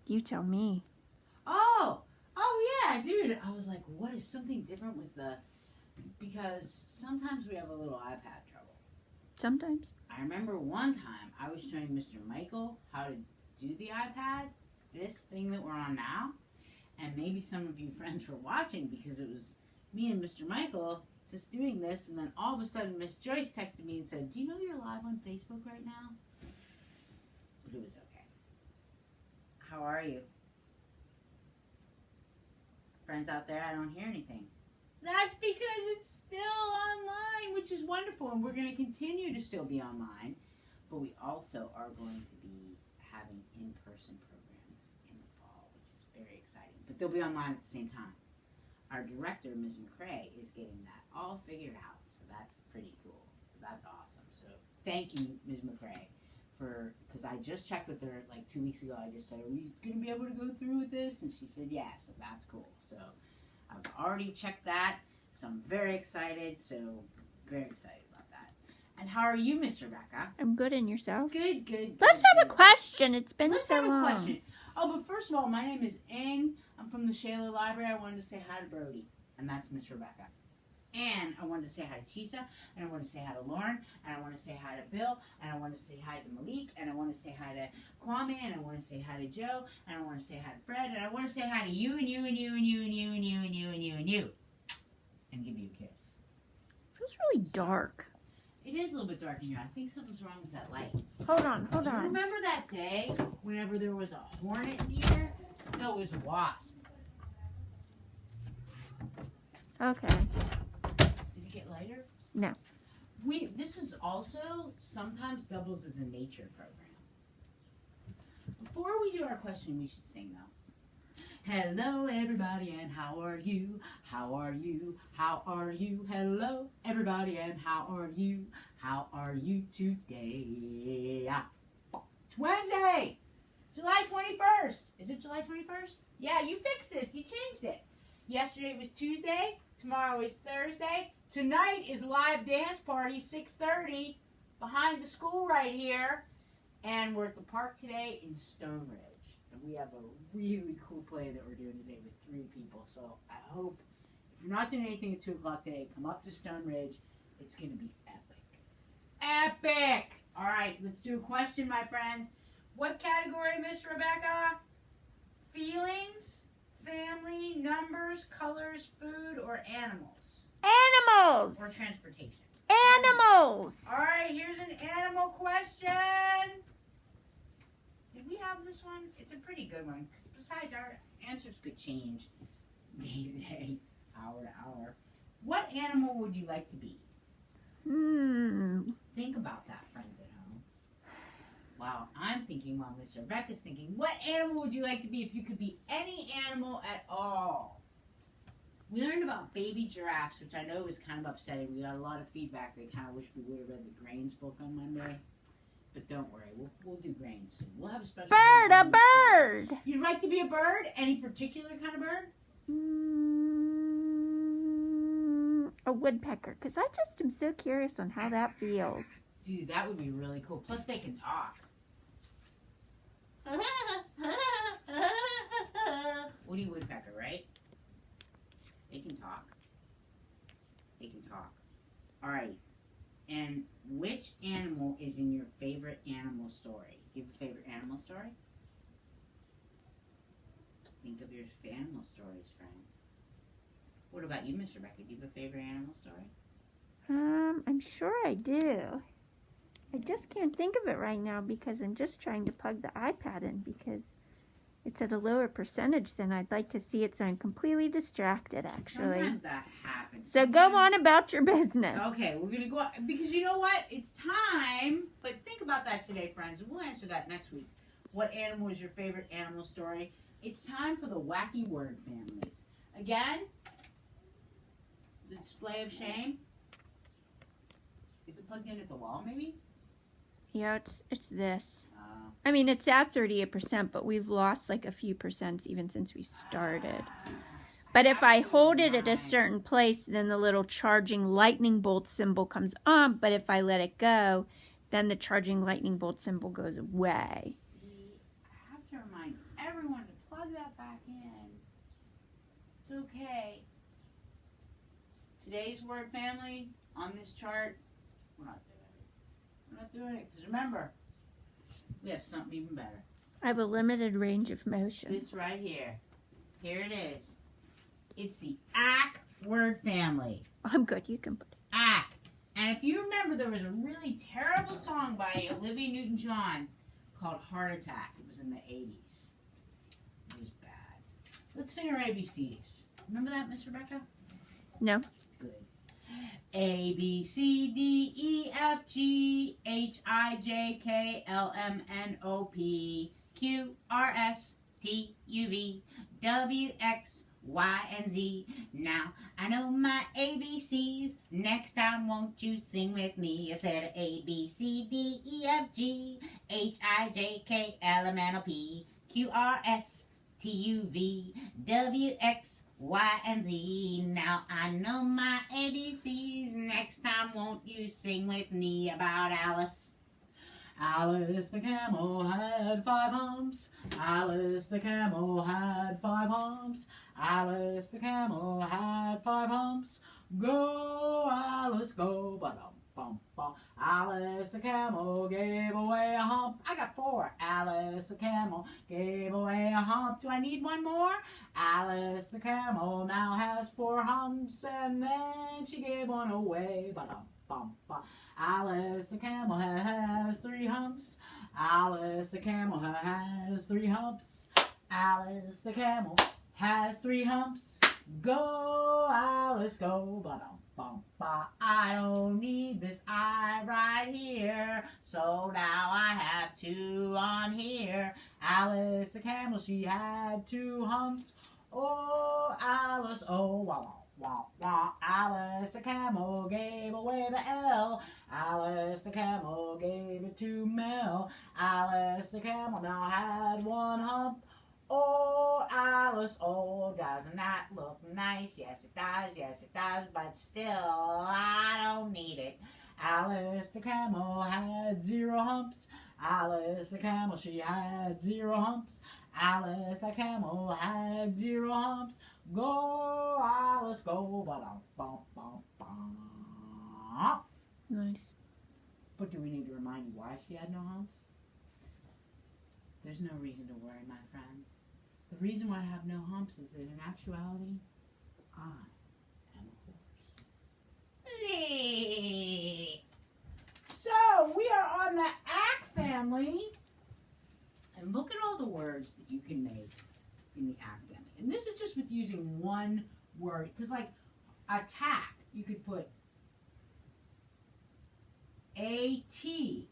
You tell me. Oh yeah, dude. I was like, what is something different with because sometimes we have a little iPad trouble. Sometimes. I remember one time I was showing Mr. Michael how to do the iPad, this thing that we're on now, and maybe some of you friends were watching because it was me and Mr. Michael just doing this, and then all of a sudden Miss Joyce texted me and said, do you know you're live on Facebook right now? But it was okay. How are you? Friends out there, I don't hear anything. That's because it's still online, which is wonderful, and we're going to continue to still be online, but we also are going to be having in-person programs in the fall, which is very exciting. But they'll be online at the same time. Our director, Ms. McCrae, is getting that all figured out, so that's pretty cool. So that's awesome. So thank you, Ms. McCrae, because I just checked with her like 2 weeks ago. I just said, are we going to be able to go through with this? And she said, yeah, so that's cool. So I've already checked that, so I'm very excited. So very excited about that. And how are you, Miss Rebecca? I'm good, and yourself? Good. Let's have a question. It's been so long. Let's have a question. Oh, but first of all, my name is Ing. I'm from the Shaler Library. I wanted to say hi to Brody, and that's Miss Rebecca. And I wanted to say hi to Chisa, and I want to say hi to Lauren, and I want to say hi to Bill, and I want to say hi to Malik, and I want to say hi to Kwame, and I want to say hi to Joe, and I want to say hi to Fred, and I want to say hi to you, and you, and you, and you, and you, and you, and you, and you, and you, and give you a kiss. It feels really dark. It is a little bit dark in here. I think something's wrong with that light. Hold on. Do you remember that day whenever there was a hornet in here? No, it was a wasp. Okay. Did it get lighter? No. This is also sometimes doubles as a nature program. Before we do our question, we should sing though. Hello everybody and how are you? How are you? How are you? Hello everybody and how are you? How are you today? It's Wednesday, July 21st. Is it July 21st? Yeah, you fixed this. You changed it. Yesterday was Tuesday. Tomorrow is Thursday. Tonight is live dance party, 6:30, behind the school right here. And we're at the park today in Stone Ridge. And we have a really cool play that we're doing today with 3 people. So I hope, if you're not doing anything at 2 o'clock today, come up to Stone Ridge. It's going to be epic. Epic! All right, let's do a question, my friends. What category, Miss Rebecca? Feelings, family, numbers, colors, food, or animals? Animals! Or transportation? Animals! All right, here's an animal question. Did we have this one? It's a pretty good one. Because besides, our answers could change day to day, hour to hour. What animal would you like to be? Think about that, friends at home. Wow, I'm thinking while Miss Rebecca's thinking, what animal would you like to be if you could be any animal at all? We learned about baby giraffes, which I know was kind of upsetting. We got a lot of feedback. They kind of wish we would have read the Grains book on Monday. But don't worry, we'll do Grains soon. We'll have a special bird, a bird! You'd like to be a bird? Any particular kind of bird? A woodpecker, because I just am so curious on how that feels. Dude, that would be really cool. Plus, they can talk. Woody woodpecker, right? They can talk. They can talk. All right. And which animal is in your favorite animal story? Do you have a favorite animal story? Think of your animal stories, friends. What about you, Miss Rebecca? Do you have a favorite animal story? I'm sure I do. I just can't think of it right now because I'm just trying to plug the iPad in because it's at a lower percentage than I'd like to see it, so I'm completely distracted, actually. Sometimes that happens. So go on about your business. Okay, we're going to go, because you know what? It's time, but think about that today, friends, and we'll answer that next week. What animal is your favorite animal story? It's time for the wacky word families. Again, the display of shame. Is it plugged in at the wall, maybe? Yeah, it's this. I mean, it's at 38%, but we've lost like a few percents even since we started. But if I hold it at a certain place, then the little charging lightning bolt symbol comes on. But if I let it go, then the charging lightning bolt symbol goes away. See, I have to remind everyone everyone to plug that back in. It's okay. Today's word family on this chart, we're not doing it. We're not doing it because remember, we have something even better. I have a limited range of motion. This right here. Here it is. It's the ACK word family. I'm good. You can put it. ACK. And if you remember, there was a really terrible song by Olivia Newton-John called Heart Attack. It was in the 80s. It was bad. Let's sing our ABCs. Remember that, Miss Rebecca? No. Good. A, B, C, D, E, F, G, H, I, J, K, L, M, N, O, P, Q, R, S, T, U, V, W, X, Y, and Z. Now I know my ABCs. Next time won't you sing with me? I said A, B, C, D, E, F, G, H, I, J, K, L, M, N, O, P, Q, R, S, T, U, V, W, X, Y, and Z. Now I know my ABCs. Next time won't you sing with me about Alice? Alice the camel had 5 humps. Alice the camel had 5 humps. Alice the camel had 5 humps. Go, Alice, go. Ba-dum-bum-bum. Alice the camel gave away a hump. I got 4. Alice the camel gave away a hump. Do I need one more? Alice the camel now has 4 humps, and then she gave one away. Ba-dum-bum-bum. Alice the camel has 3 humps. Alice the camel has 3 humps. Alice the camel has 3 humps. Go, Alice, go. Ba-dum-bum-ba. I don't need this I right here, so now I have 2 on here. Alice the camel, she had 2 humps. Oh, Alice, oh, wow. Wah, wah. Alice the camel gave away the L. Alice the camel gave it to Mel. Alice the camel now had 1 hump. Oh, Alice, oh, doesn't that look nice? Yes, it does, but still, I don't need it. Alice the camel had 0 humps. Alice the camel, she had 0 humps. Alice the camel had 0 humps. Go, Alice, go. Ba-dum-bum-bum-bum. Nice. But do we need to remind you why she had no humps? There's no reason to worry, my friends. The reason why I have no humps is that in actuality, I am a horse. So, we are on the ACK family. And look at all the words that you can make in the ACK family. And this is just with using one word. Because like attack, you could put A-T,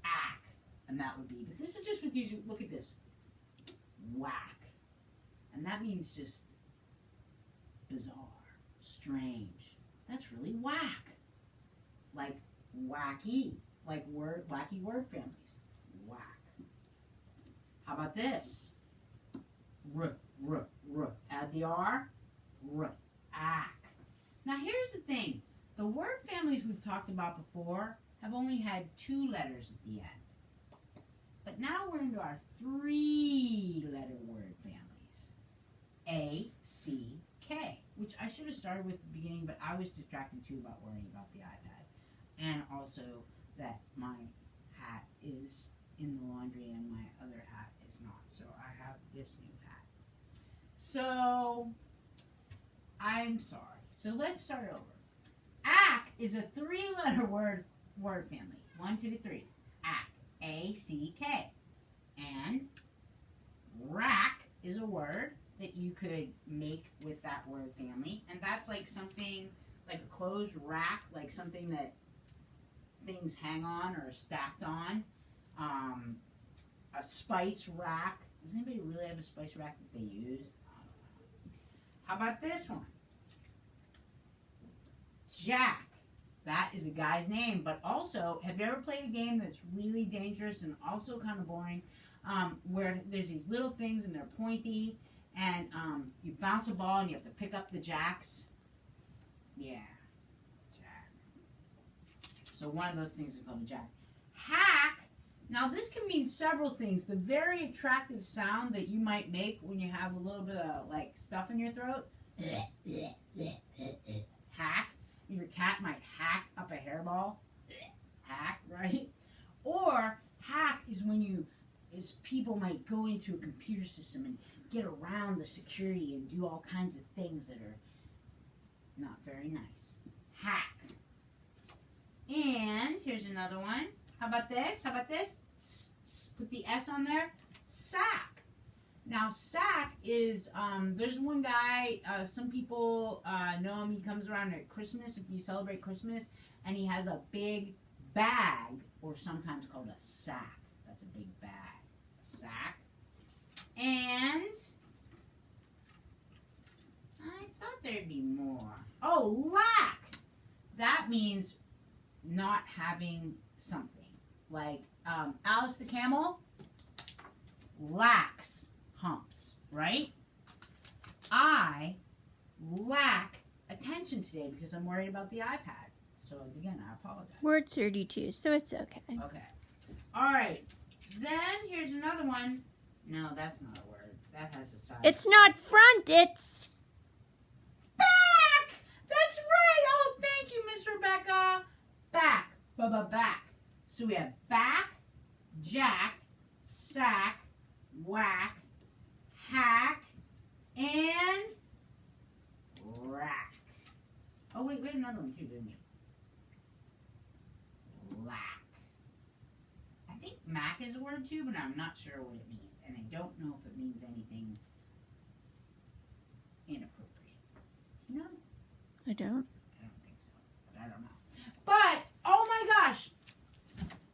ack, and that would be. But this is just with using, look at this, whack. And that means just bizarre, strange. That's really whack. Like wacky, like wacky word families. Whack. How about this? Add the R. Ack. Now here's the thing. The word families we've talked about before have only had 2 letters at the end. But now we're into our 3-letter word families. A, C, K. Which I should have started with at the beginning, but I was distracted too about worrying about the iPad. And also that my hat is in the laundry and my other hat is not. So I have this new hat. So I'm sorry. So let's start over. Ack is a 3-letter word family. 1, 2, 3. Ack. A-C-K. And rack is a word that you could make with that word family. And that's like something, like a closed rack, like something that things hang on or are stacked on. A spice rack. Does anybody really have a spice rack that they use? I don't know. How about this one? Jack. That is a guy's name, but also, have you ever played a game that's really dangerous and also kind of boring, where there's these little things and they're pointy, and you bounce a ball and you have to pick up the jacks? Yeah, jack. So one of those things is called a jack. Hack Now, this can mean several things. The very attractive sound that you might make when you have a little bit of, like, stuff in your throat. Hack. Your cat might hack up a hairball. Hack, right? Or hack is when people might go into a computer system and get around the security and do all kinds of things that are not very nice. Hack. And here's another one. How about this? How about this? Put the S on there. Sack. Now, sack is, there's one guy, some people know him. He comes around at Christmas, if you celebrate Christmas, and he has a big bag, or sometimes called a sack. That's a big bag. A sack. And I thought there'd be more. Oh, lack. That means not having something. Like Alice the camel lacks humps, right? I lack attention today because I'm worried about the iPad. So again, I apologize. Word 32, so it's okay. Okay. All right. Then here's another one. No, that's not a word. That has a side. It's not front, it's back! That's right! Oh, thank you, Miss Rebecca. Back. Back. So we have back, jack, sack, whack, hack, and rack. Oh, wait, we had another one too, didn't we? Lack. I think mac is a word too, but I'm not sure what it means. And I don't know if it means anything inappropriate. You know? I don't. I don't think so, but I don't know. But, oh my gosh!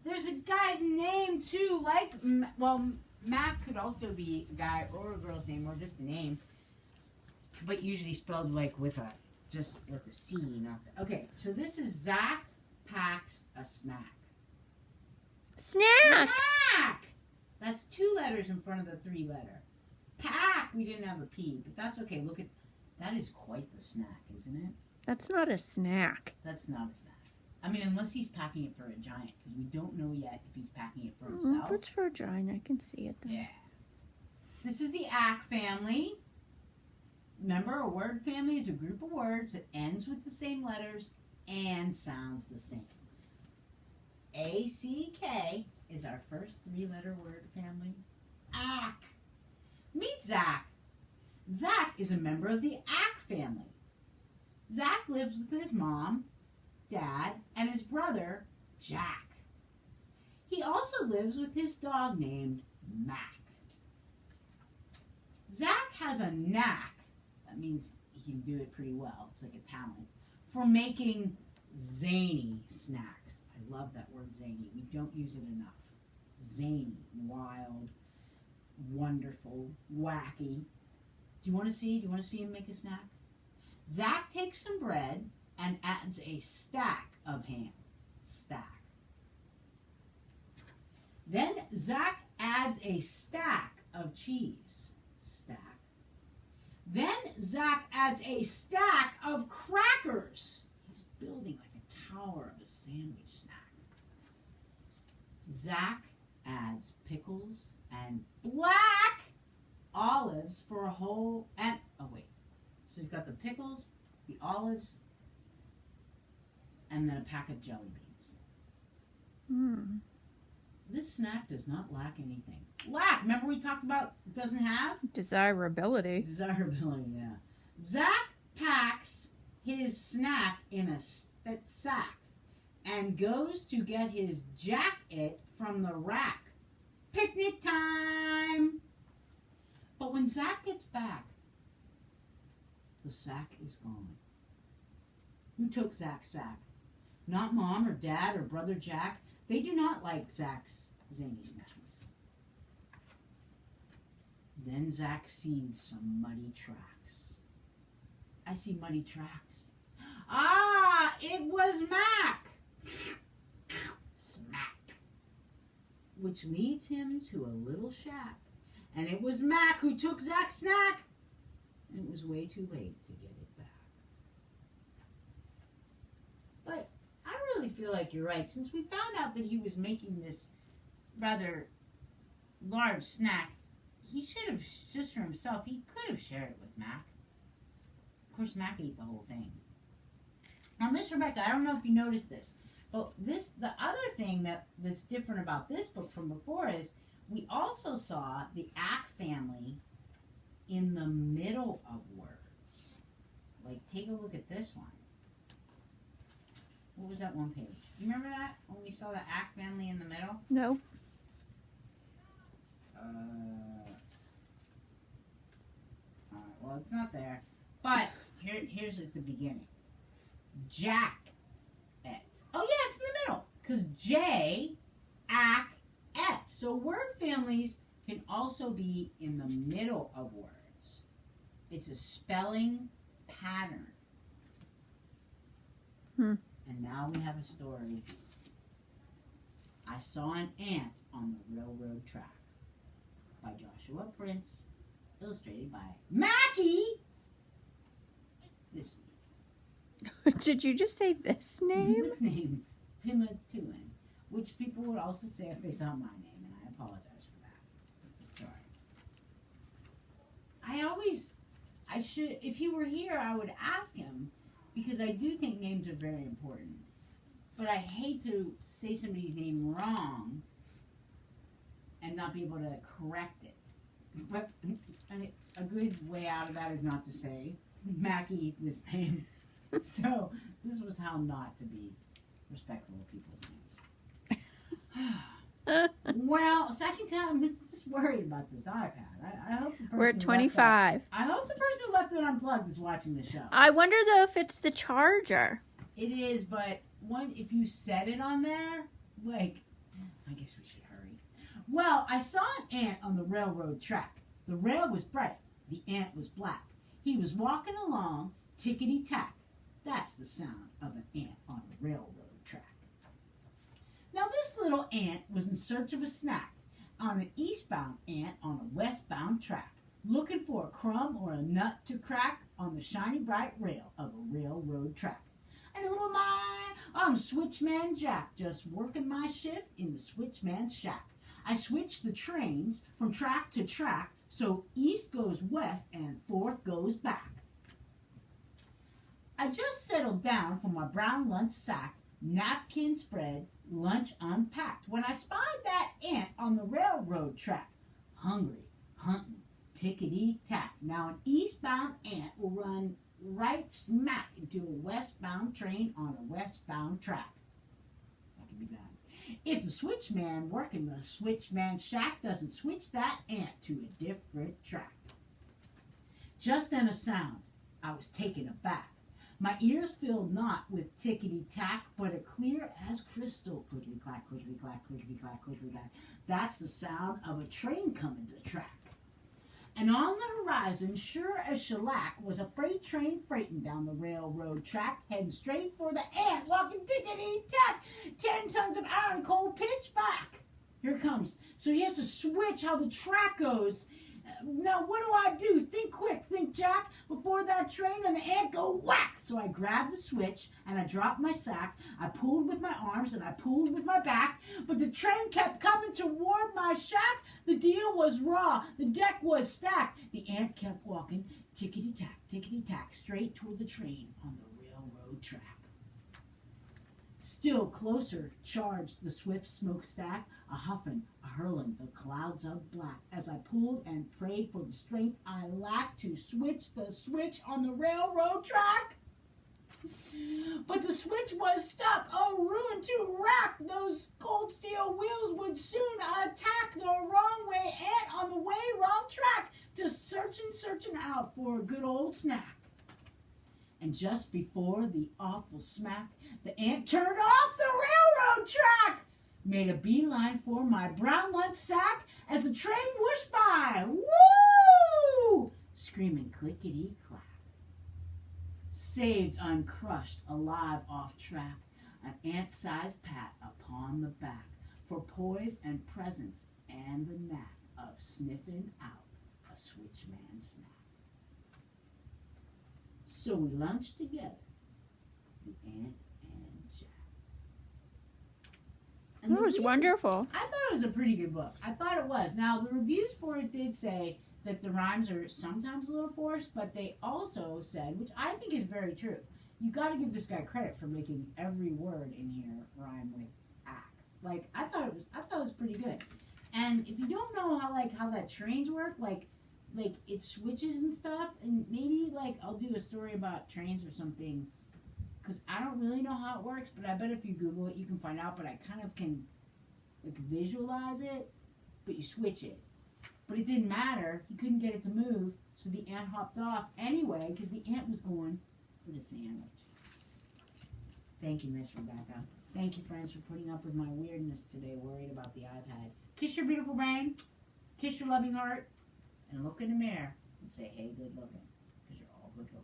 There's a guy's name too, like, well, Mac could also be a guy or a girl's name or just a name, but usually spelled like with a C, not the. Okay, so this is Zach packs a snack. Snack! Snack! That's 2 letters in front of the 3-letter. Pack, we didn't have a P, but that's okay. Look at, that is quite the snack, isn't it? That's not a snack. That's not a snack. I mean, unless he's packing it for a giant, because we don't know yet if he's packing it for himself. It's for a giant. I can see it there. Yeah. This is the ACK family. Remember, a word family is a group of words that ends with the same letters and sounds the same. ACK is our first 3-letter word family. ACK. Meet Zach. Zach is a member of the ACK family. Zach lives with his mom, Dad, and his brother, Jack. He also lives with his dog named Mac. Zach has a knack, that means he can do it pretty well, it's like a talent, for making zany snacks. I love that word zany. We don't use it enough. Zany, wild, wonderful, wacky. Do you want to see him make a snack? Zach takes some bread and adds a stack of ham. Stack. Then Zach adds a stack of cheese. Stack. Then Zach adds a stack of crackers. He's building like a tower of a sandwich snack. Zach adds pickles and black olives for a whole, and, oh wait. So he's got the pickles, the olives, and then a pack of jelly beans. This snack does not lack anything. Lack, remember we talked about it doesn't have? Desirability. Desirability, yeah. Zach packs his snack in a sack and goes to get his jacket from the rack. Picnic time! But when Zach gets back, the sack is gone. Who took Zach's sack? Not Mom or Dad or Brother Jack. They do not like Zach's zany snacks. Then Zach sees some muddy tracks. I see muddy tracks. Ah, it was Mac! Smack. Which leads him to a little shack. And it was Mac who took Zach's snack. And it was way too late to get it back. But I really feel like you're right. Since we found out that he was making this rather large snack, he should have, just for himself, he could have shared it with Mac. Of course, Mac ate the whole thing. Now, Miss Rebecca, I don't know if you noticed this, but the other thing that's different about this book from before is we also saw the Ack family in the middle of words. Like, take a look at this one. What was that one page? You remember that when we saw the Ack family in the middle? No. Well, it's not there. But here's at the beginning. Jack et. Oh yeah, it's in the middle. Because J, Ack, et. So word families can also be in the middle of words. It's a spelling pattern. And now we have a story. I saw an ant on the railroad track by Joshua Prince, illustrated by Mackie. This Did you just say this name? This name, Pimatuan, which people would also say if they saw my name, and I apologize for that. Sorry. I should, if he were here, I would ask him, because I do think names are very important. But I hate to say somebody's name wrong and not be able to correct it. But a good way out of that is not to say, Mackie, this name. So this was how not to be respectful of people's names. Well, second time, I'm just worried about this iPad. I hope the person We're at 25. I hope the person who left it unplugged is watching the show. I wonder though if it's the charger. It is, but if you set it on there, like, I guess we should hurry. Well, I saw an ant on the railroad track. The rail was bright. The ant was black. He was walking along, tickety-tack. That's the sound of an ant on a railroad track. Now, this little ant was in search of a snack on an eastbound ant on a westbound track, looking for a crumb or a nut to crack on the shiny bright rail of a railroad track. And who am I? I'm Switchman Jack, just working my shift in the switchman's shack. I switch the trains from track to track, so east goes west and forth goes back. I just settled down for my brown lunch sack, napkin spread, lunch unpacked, when I spied that ant on the railroad track. Hungry, hunting, tickety-tack. Now an eastbound ant will run right smack into a westbound train on a westbound track. That could be bad. If the switchman working the switchman shack doesn't switch that ant to a different track. Just then a sound. I was taken aback. My ears filled not with tickety-tack, but a clear as crystal. Clickety-clack, clickety-clack, clickety-clack, clickety-clack. That's the sound of a train coming to track. And on the horizon, sure as shellac, was a freight train freighting down the railroad track, heading straight for the ant, walking tickety-tack, 10 tons of iron cold pitch back. Here it comes. So he has to switch how the track goes. Now, what do? Think quick, think Jack, before that train and the ant go whack. So I grabbed the switch and I dropped my sack. I pulled with my arms and I pulled with my back, but the train kept coming toward my shack. The deal was raw, the deck was stacked. The ant kept walking, tickety-tack, straight toward the train on the railroad track. Still closer charged the swift smokestack, a huffing, a hurling, the clouds of black, as I pulled and prayed for the strength I lacked to switch the switch on the railroad track. But the switch was stuck, oh ruin to rack, those cold steel wheels would soon attack the wrong way ant on the way wrong track, just searching out for a good old snack. And just before the awful smack, the ant turned off the railroad track, made a beeline for my brown lunch sack as the train whooshed by. Woo! Screaming clickety-clack. Saved, uncrushed, alive off track, an ant-sized pat upon the back for poise and presence and the knack of sniffing out a switchman snack. So we lunched together, the ant and Jack. And It was wonderful. I thought it was a pretty good book. I thought it was. Now, the reviews for it did say that the rhymes are sometimes a little forced, but they also said, which I think is very true, you got to give this guy credit for making every word in here rhyme with ack. Like, I thought it was pretty good. And if you don't know how that trains work, like it switches and stuff, and maybe I'll do a story about trains or something, because I don't really know how it works, but I bet if you Google it, you can find out. But I kind of can visualize it, but you switch it. But it didn't matter. He couldn't get it to move, so the ant hopped off anyway, because the ant was going for the sandwich. Thank you, Miss Rebecca. Thank you, friends, for putting up with my weirdness today, worried about the iPad. Kiss your beautiful brain, kiss your loving heart, and look in the mirror and say, hey, good looking, because you're all good looking.